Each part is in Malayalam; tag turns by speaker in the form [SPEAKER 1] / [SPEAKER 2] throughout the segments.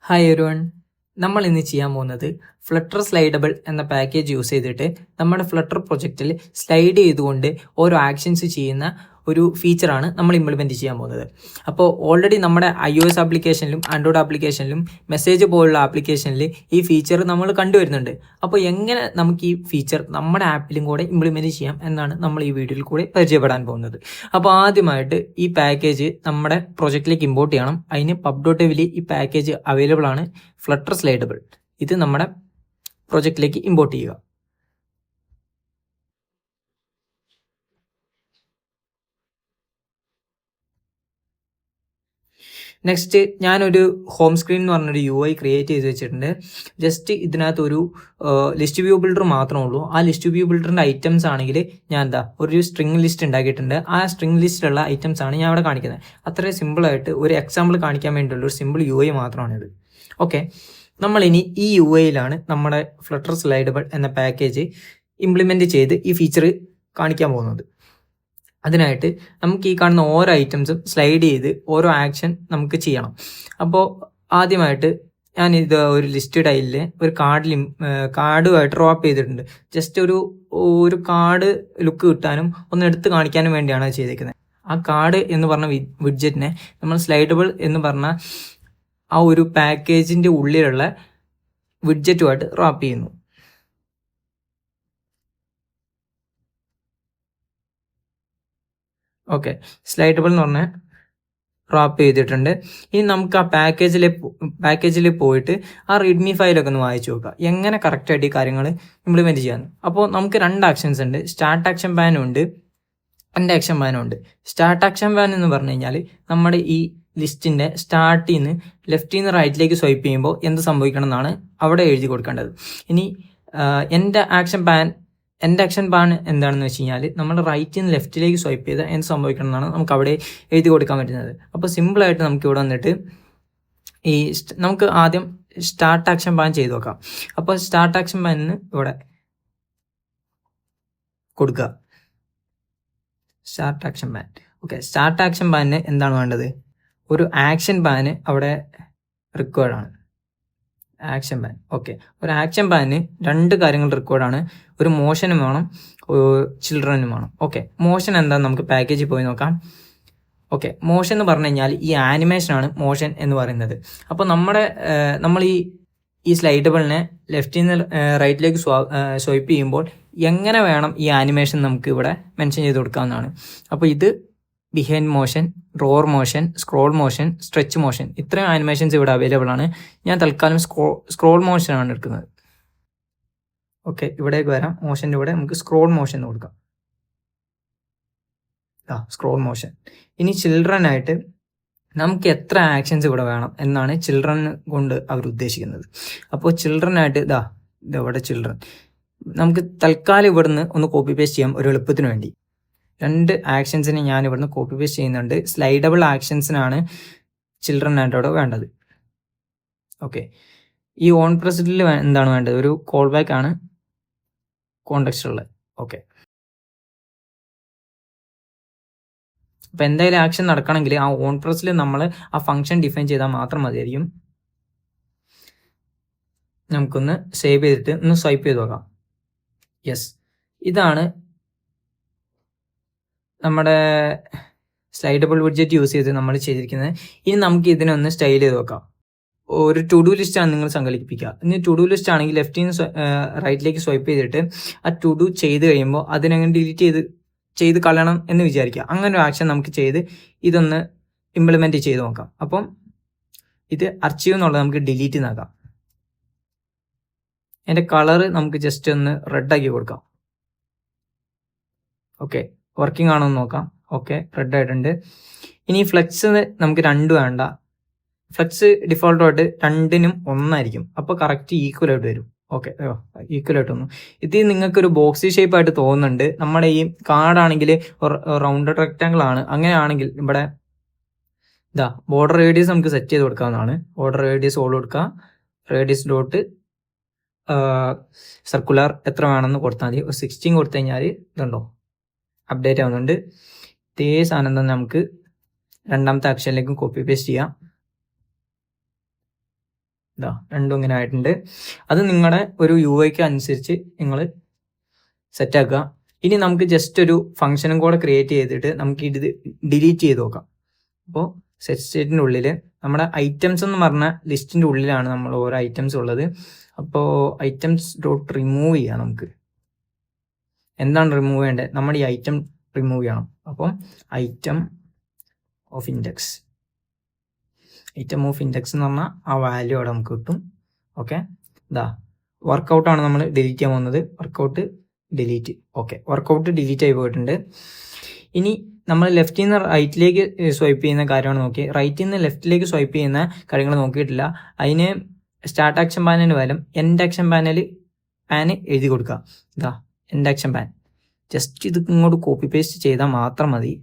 [SPEAKER 1] Hi everyone. നമ്മൾ ഇന്ന് ചെയ്യാൻ പോകുന്നത് ഫ്ലട്ടർ സ്ലൈഡബിൾ എന്ന പാക്കേജ് യൂസ് ചെയ്തിട്ട് നമ്മുടെ ഫ്ലട്ടർ പ്രൊജക്റ്റിൽ സ്ലൈഡ് ചെയ്തുകൊണ്ട് ഓരോ ആക്ഷൻസ് ചെയ്യുന്ന ഒരു ഫീച്ചറാണ് നമ്മൾ ഇംപ്ലിമെൻറ്റ് ചെയ്യാൻ പോകുന്നത്. അപ്പോൾ ഓൾറെഡി നമ്മുടെ iOS ആപ്ലിക്കേഷനിലും ആൻഡ്രോയിഡ് ആപ്ലിക്കേഷനിലും മെസ്സേജ് പോലുള്ള ആപ്ലിക്കേഷനിൽ ഈ ഫീച്ചർ നമ്മൾ കണ്ടുവരുന്നുണ്ട്. അപ്പോൾ എങ്ങനെ നമുക്ക് ഈ ഫീച്ചർ നമ്മുടെ ആപ്പിലും കൂടെ ഇംപ്ലിമെൻറ്റ് ചെയ്യാം എന്നാണ് നമ്മൾ ഈ വീഡിയോയിൽ കൂടെ പരിചയപ്പെടാൻ പോകുന്നത്. അപ്പോൾ ആദ്യമായിട്ട് ഈ പാക്കേജ് നമ്മുടെ പ്രൊജക്റ്റിലേക്ക് ഇമ്പോർട്ട് ചെയ്യണം. അതിന് pub.devil ഈ പാക്കേജ് അവൈലബിൾ ആണ്, ഫ്ലട്ടർ സ്ലൈഡബിൾ. ഇത് നമ്മുടെ പ്രൊജക്റ്റിലേക്ക് ഇമ്പോർട്ട് ചെയ്യുക. നെക്സ്റ്റ് ഞാനൊരു ഹോം സ്ക്രീൻ എന്ന് പറഞ്ഞൊരു UI ക്രിയേറ്റ് ചെയ്ത് വെച്ചിട്ടുണ്ട്. ജസ്റ്റ് ഇതിനകത്തൊരു ലിസ്റ്റ് വ്യൂ ബിൽഡർ മാത്രമേ ഉള്ളൂ. ആ ലിസ്റ്റ് വ്യൂ ബിൽഡറിൻ്റെ ഐറ്റംസ് ആണെങ്കിൽ ഞാൻ ഒരു സ്ട്രിങ് ലിസ്റ്റ് ഉണ്ടാക്കിയിട്ടുണ്ട്. ആ സ്ട്രിങ് ലിസ്റ്റിലുള്ള ഐറ്റംസ് ആണ് ഞാൻ അവിടെ കാണിക്കുന്നത്. അത്രയും സിമ്പിളായിട്ട് ഒരു എക്സാമ്പിൾ കാണിക്കാൻ വേണ്ടിയുള്ള ഒരു സിമ്പിൾ UI മാത്രമാണിത്. ഓക്കെ, നമ്മളിനി ഈ UIയിലാണ് നമ്മുടെ ഫ്ലട്ടർ സ്ലൈഡബിൾ എന്ന പാക്കേജ് ഇംപ്ലിമെൻറ്റ് ചെയ്ത് ഈ ഫീച്ചർ കാണിക്കാൻ പോകുന്നത്. അതിനായിട്ട് നമുക്ക് ഈ കാണുന്ന ഓരോ ഐറ്റംസും സ്ലൈഡ് ചെയ്ത് ഓരോ ആക്ഷൻ നമുക്ക് ചെയ്യണം. അപ്പോൾ ആദ്യമായിട്ട് ഞാൻ ഇത് ഒരു ലിസ്റ്റ് ടൈലിൽ ഒരു കാർഡുമായിട്ട് ഡ്രോപ്പ് ചെയ്തിട്ടുണ്ട്. ജസ്റ്റ് ഒരു കാർഡ് ലുക്ക് കിട്ടാനും ഒന്ന് എടുത്ത് കാണിക്കാനും വേണ്ടിയാണ് ചെയ്തേക്കുന്നത്. ആ കാർഡ് എന്ന് പറഞ്ഞ വിഡ്ജറ്റിനെ നമ്മൾ സ്ലൈഡബിൾ എന്ന് പറഞ്ഞ ആ ഒരു പാക്കേജിൻ്റെ ഉള്ളിലുള്ള വിഡ്ജറ്റുമായിട്ട് റാപ്പ് ചെയ്യുന്നു. ഓക്കെ, സ്ലൈഡബിൾ എന്ന് പറഞ്ഞാൽ റാപ്പ് ചെയ്തിട്ടുണ്ട്. ഇനി നമുക്ക് ആ പാക്കേജിൽ പോയിട്ട് ആ റീഡ്മി ഫയലൊക്കെ ഒന്ന് വായിച്ചു നോക്കുക, എങ്ങനെ കറക്റ്റായിട്ട് ഈ കാര്യങ്ങൾ ഇംപ്ലിമെൻറ്റ് ചെയ്യാമെന്ന്. അപ്പോൾ നമുക്ക് രണ്ട് ആക്ഷൻസ് ഉണ്ട്. സ്റ്റാർട്ട് ആക്ഷൻ പാനും ഉണ്ട്, എൻ്റെ ആക്ഷൻ പാനും ഉണ്ട്. സ്റ്റാർട്ട് ആക്ഷൻ പാൻ എന്ന് പറഞ്ഞു കഴിഞ്ഞാൽ നമ്മുടെ ഈ ലിസ്റ്റിൻ്റെ സ്റ്റാർട്ടിൽ നിന്ന് ലെഫ്റ്റിൽ നിന്ന് റൈറ്റിലേക്ക് സ്വൈപ്പ് ചെയ്യുമ്പോൾ എന്ത് സംഭവിക്കണം എന്നാണ് അവിടെ എഴുതി കൊടുക്കേണ്ടത്. ഇനി എൻ്റെ ആക്ഷൻ പാൻ എന്താണെന്ന് വെച്ച് കഴിഞ്ഞാൽ നമ്മൾ റൈറ്റിൽ നിന്ന് ലെഫ്റ്റിലേക്ക് സ്വൈപ്പ് ചെയ്താൽ എന്ത് സംഭവിക്കണം എന്നാണ് നമുക്ക് അവിടെ എഴുതി കൊടുക്കാൻ പറ്റുന്നത്. അപ്പോൾ സിമ്പിളായിട്ട് നമുക്ക് ഇവിടെ വന്നിട്ട് നമുക്ക് ആദ്യം സ്റ്റാർട്ട് ആക്ഷൻ പാൻ ചെയ്ത് നോക്കാം. അപ്പോൾ സ്റ്റാർട്ട് ആക്ഷൻ പാനിന് ഇവിടെ കൊടുക്കുക, start action pan. Okay, start action പാനിന് എന്താണ് വേണ്ടത്? ഒരു ആക്ഷൻ പാന് അവിടെ റിക്വയർഡാണ്. Action pan. ഓക്കെ, ഒരു ആക്ഷൻ പാനിന് രണ്ട് കാര്യങ്ങൾ റിക്വയർഡാണ്. ഒരു മോഷനും വേണം, ചിൽഡ്രനും വേണം. ഓക്കെ, മോഷൻ എന്താണെന്ന് നമുക്ക് പാക്കേജിൽ പോയി നോക്കാം. ഓക്കെ, മോഷൻ എന്ന് പറഞ്ഞു കഴിഞ്ഞാൽ ഈ ആനിമേഷനാണ് മോഷൻ എന്ന് പറയുന്നത്. അപ്പോൾ നമ്മൾ ഈ സ്ലൈഡബിളിനെ ലെഫ്റ്റിൽ നിന്ന് റൈറ്റിലേക്ക് സ്വൈപ്പ് ചെയ്യുമ്പോൾ എങ്ങനെ വേണം ഈ ആനിമേഷൻ നമുക്ക് ഇവിടെ മെൻഷൻ ചെയ്ത് കൊടുക്കാവുന്നതാണ്. അപ്പോൾ ഇത് behind motion, roar motion, scroll motion, stretch motion, ഇത്രയും ആനിമേഷൻസ് ഇവിടെ അവൈലബിൾ ആണ്. ഞാൻ തൽക്കാലം സ്ക്രോൾ മോഷനാണ് എടുക്കുന്നത്. ഓക്കെ, ഇവിടേക്ക് വരാം. മോഷൻ്റെ ഇവിടെ നമുക്ക് സ്ക്രോൾ മോഷൻ കൊടുക്കാം. Scroll motion. ഇനി ചിൽഡ്രനായിട്ട് നമുക്ക് എത്ര ആക്ഷൻസ് ഇവിടെ വേണം എന്നാണ് ചിൽഡ്രൻ കൊണ്ട് അവർ ഉദ്ദേശിക്കുന്നത്. അപ്പോൾ ചിൽഡ്രനായിട്ട് ഇവിടെ ചിൽഡ്രൻ നമുക്ക് തൽക്കാലം ഇവിടുന്ന് ഒന്ന് കോപ്പി പേസ്റ്റ് ചെയ്യാം ഒരു എളുപ്പത്തിന് വേണ്ടി. രണ്ട് ആക്ഷൻസിന് ഞാൻ ഇവിടുന്ന് കോപ്പി പേസ്റ്റ് ചെയ്യുന്നുണ്ട്. സ്ലൈഡബിൾ ആക്ഷൻസിനാണ് ചിൽഡ്രനായിട്ട് അവിടെ വേണ്ടത്. ഓക്കെ, ഈ ഓൺ പ്രസിഡിൽ എന്താണ് വേണ്ടത്? ഒരു കോൾ ബാക്ക് ആണ് കോണ്ടെക്സ്റ്റുള്ളത്. ഓക്കെ, അപ്പോൾ എന്തായാലും ആക്ഷൻ നടക്കണമെങ്കിൽ ആ ഓൺ പ്രസിൽ നമ്മൾ ആ ഫംഗ്ഷൻ ഡിഫൈൻ ചെയ്താൽ മാത്രം മതിയായിരിക്കും. നമുക്കൊന്ന് സേവ് ചെയ്തിട്ട് ഒന്ന് സ്വൈപ്പ് ചെയ്ത് നോക്കാം. യെസ്, ഇതാണ് നമ്മുടെ സ്ലൈഡബിൾ വിഡ്ജറ്റ് യൂസ് ചെയ്ത് നമ്മൾ ചെയ്തിരിക്കുന്നത്. ഇനി നമുക്ക് ഇതിനൊന്ന് സ്റ്റൈൽ ചെയ്ത് നോക്കാം. ഒരു ടു ഡു ലിസ്റ്റ് ആണ് നിങ്ങൾ സങ്കല്പിക്കുക. ഇനി ടു ഡു ലിസ്റ്റ് ആണെങ്കിൽ ലെഫ്റ്റിൽ നിന്ന് റൈറ്റിലേക്ക് സ്വൈപ്പ് ചെയ്തിട്ട് ആ ടു ഡു ചെയ്ത് കഴിയുമ്പോൾ അതിനങ്ങനെ ഡിലീറ്റ് ചെയ്ത് കളയണം എന്ന് വിചാരിക്കുക. അങ്ങനെ ഒരു ആക്ഷൻ നമുക്ക് ചെയ്ത് ഇതൊന്ന് ഇംപ്ലിമെൻറ്റ് ചെയ്ത് നോക്കാം. അപ്പം ഇത് അർച്ചീവ് എന്നുള്ളത് നമുക്ക് ഡിലീറ്റ് നാക്കാം. അതിൻ്റെ കളറ് നമുക്ക് ജസ്റ്റ് ഒന്ന് റെഡാക്കി കൊടുക്കാം. ഓക്കെ, വർക്കിംഗ് ആണോ എന്ന് നോക്കാം. ഓക്കെ, റെഡ് ആയിട്ടുണ്ട്. ഇനി ഫ്ലെക്സ് നമുക്ക് രണ്ട് വേണ്ട. ഫ്ലെക്സ് ഡിഫോൾട്ടായിട്ട് രണ്ടിനും ഒന്നായിരിക്കും. അപ്പോൾ കറക്റ്റ് ഈക്വൽ ആയിട്ട് വരും. ഓക്കെ, ഈക്വൽ ആയിട്ട് വന്നു. ഇത് നിങ്ങൾക്കൊരു ബോക്സി ഷേപ്പ് ആയിട്ട് തോന്നുന്നുണ്ട്. നമ്മുടെ ഈ കാർഡാണെങ്കിൽ റൗണ്ടഡ് റെക്റ്റാങ്കിൾ ആണ്. അങ്ങനെയാണെങ്കിൽ ഇവിടെ ബോർഡർ റേഡിയസ് നമുക്ക് സെറ്റ് ചെയ്ത് കൊടുക്കാവുന്നതാണ്. ബോർഡർ റേഡിയസ് ഓൾ കൊടുക്കുക. റേഡിയസ് ഡോട്ട് സർക്കുലർ എത്ര വേണമെന്ന് കൊടുത്താൽ മതി. 16 കൊടുത്തു കഴിഞ്ഞാൽ ഇതുണ്ടോ അപ്ഡേറ്റ് ആവുന്നുണ്ട്. ഇതേ സാധനം തന്നെ നമുക്ക് രണ്ടാമത്തെ ആക്ഷനിലേക്കും കോപ്പി പേസ്റ്റ് ചെയ്യാം. ഇതാ രണ്ടും ഇങ്ങനെ ആയിട്ടുണ്ട്. അത് നിങ്ങളുടെ ഒരു UI അനുസരിച്ച് നിങ്ങൾ സെറ്റാക്കുക. ഇനി നമുക്ക് ജസ്റ്റ് ഒരു ഫംഗ്ഷനും കൂടെ ക്രിയേറ്റ് ചെയ്തിട്ട് നമുക്ക് ഇത് ഡിലീറ്റ് ചെയ്ത് നോക്കാം. അപ്പോൾ സെറ്റ് സ്റ്റേറ്റിൻ്റെ ഉള്ളിൽ നമ്മുടെ ഐറ്റംസ് എന്ന് പറഞ്ഞ ലിസ്റ്റിൻ്റെ ഉള്ളിലാണ് നമ്മൾ ഓരോ ഐറ്റംസ് ഉള്ളത്. അപ്പോൾ ഐറ്റംസ് ഡോട്ട് റിമൂവ് ചെയ്യാം. നമുക്ക് എന്താണ് റിമൂവ് ചെയ്യേണ്ടത്? നമ്മുടെ ഈ ഐറ്റം റിമൂവ് ചെയ്യണം. അപ്പം ഐറ്റം ഓഫ് ഇൻഡെക്സ് എന്ന് പറഞ്ഞാൽ ആ വാല്യൂ അവിടെ നമുക്ക് കിട്ടും. ഓക്കെ, ഇതാ വർക്കൗട്ടാണ് നമ്മൾ ഡിലീറ്റ് ചെയ്യാൻ പോകുന്നത്. Workout delete. Okay, workout delete ആയി പോയിട്ടുണ്ട്. ഇനി നമ്മൾ ലെഫ്റ്റിൽ നിന്ന് റൈറ്റിലേക്ക് സ്വൈപ്പ് ചെയ്യുന്ന കാര്യമാണ് നോക്കി. റൈറ്റിൽ നിന്ന് ലെഫ്റ്റിലേക്ക് സ്വൈപ്പ് ചെയ്യുന്ന കാര്യങ്ങൾ നോക്കിയിട്ടില്ല. അതിന് സ്റ്റാർട്ട് ആക്ഷൻ പാനലിന് പകരം എൻഡ് ആക്ഷൻ പാൻ എഴുതി കൊടുക്കുക. ഇതാ എൻഡ് ആക്ഷൻ പാൻ. ജസ്റ്റ് ഇത് ഇങ്ങോട്ട് കോപ്പി പേസ്റ്റ് ചെയ്താൽ മാത്രം മതി.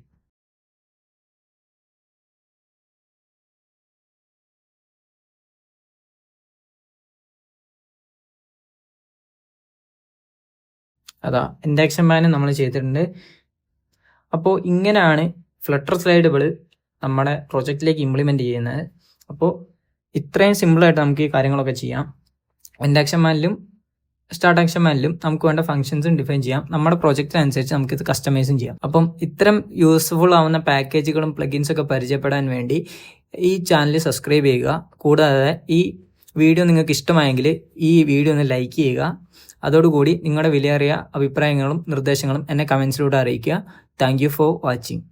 [SPEAKER 1] അതാ എൻഡ് ആക്ഷൻ പാൻ നമ്മൾ ചെയ്തിട്ടുണ്ട്. അപ്പോൾ ഇങ്ങനെയാണ് ഫ്ലട്ടർ സ്ലൈഡബിൾ നമ്മുടെ പ്രൊജക്റ്റിലേക്ക് ഇംപ്ലിമെൻറ്റ് ചെയ്യുന്നത്. അപ്പോൾ ഇത്രയും സിമ്പിളായിട്ട് നമുക്ക് ഈ കാര്യങ്ങളൊക്കെ ചെയ്യാം. എൻഡ് ആക്ഷൻ പാനിലും സ്റ്റാർട്ട് ആക്ഷൻ പാനിലും നമുക്ക് വേണ്ട ഫംഗ്ഷൻസും ഡിഫൈൻ ചെയ്യാം. നമ്മുടെ പ്രൊജക്റ്റിനനുസരിച്ച് നമുക്കിത് കസ്റ്റമൈസും ചെയ്യാം. അപ്പം ഇത്തരം യൂസ്ഫുൾ ആവുന്ന പാക്കേജുകളും പ്ലഗിൻസൊക്കെ പരിചയപ്പെടാൻ വേണ്ടി ഈ ചാനൽ സബ്സ്ക്രൈബ് ചെയ്യുക. കൂടാതെ ഈ വീഡിയോ നിങ്ങൾക്ക് ഇഷ്ടമായെങ്കിൽ ഈ വീഡിയോ ഒന്ന് ലൈക്ക് ചെയ്യുക. അതോടുകൂടി നിങ്ങളുടെ വിലയേറിയ അഭിപ്രായങ്ങളും നിർദ്ദേശങ്ങളും എന്നെ കമൻസിലൂടെ അറിയിക്കുക. Thank you for watching.